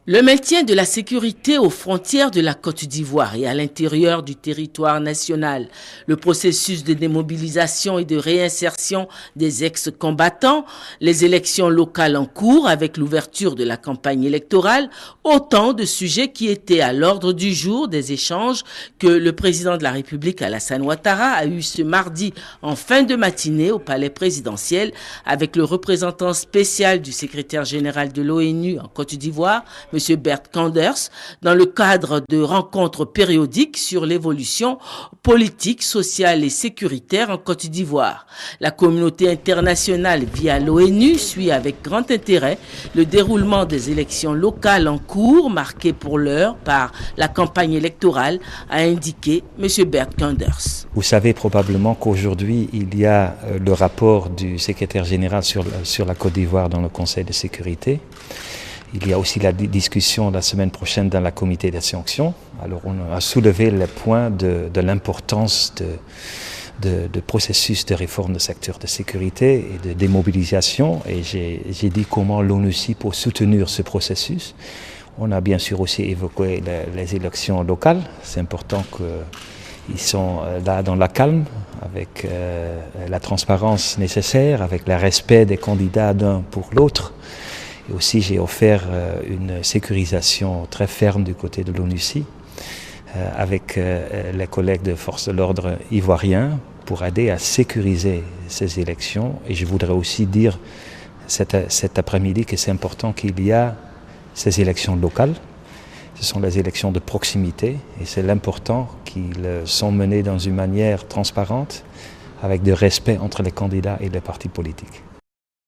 Le maintien de la sécurité aux frontières de la Côte d'Ivoire et à l'intérieur du territoire national, le processus de démobilisation et de réinsertion des ex-combattants, les élections locales en cours avec l'ouverture de la campagne électorale, autant de sujets qui étaient à l'ordre du jour des échanges que le président de la République Alassane Ouattara a eu ce mardi en fin de matinée au palais présidentiel avec le représentant spécial du secrétaire général de l'ONU en Côte d'Ivoire, M. Bert Koenders, dans le cadre de rencontres périodiques sur l'évolution politique, sociale et sécuritaire en Côte d'Ivoire. La communauté internationale, via l'ONU, suit avec grand intérêt le déroulement des élections locales en cours, marquées pour l'heure par la campagne électorale, a indiqué M. Bert Koenders. Vous savez probablement qu'aujourd'hui, il y a le rapport du secrétaire général sur la Côte d'Ivoire dans le Conseil de sécurité. Il y a aussi la discussion la semaine prochaine dans la comité des sanctions. Alors on a soulevé le point de l'importance de processus de réforme du secteur de sécurité et de démobilisation. Et j'ai dit comment l'ONU pour soutenir ce processus. On a bien sûr aussi évoqué les élections locales. C'est important qu'ils sont là dans la calme, avec la transparence nécessaire, avec le respect des candidats d'un pour l'autre. Et aussi, j'ai offert une sécurisation très ferme du côté de l'ONUCI avec les collègues de force de l'ordre ivoiriens pour aider à sécuriser ces élections. Et je voudrais aussi dire cet après-midi que c'est important qu'il y a ces élections locales. Ce sont les élections de proximité et c'est l'important qu'ils sont menées dans une manière transparente avec du respect entre les candidats et les partis politiques.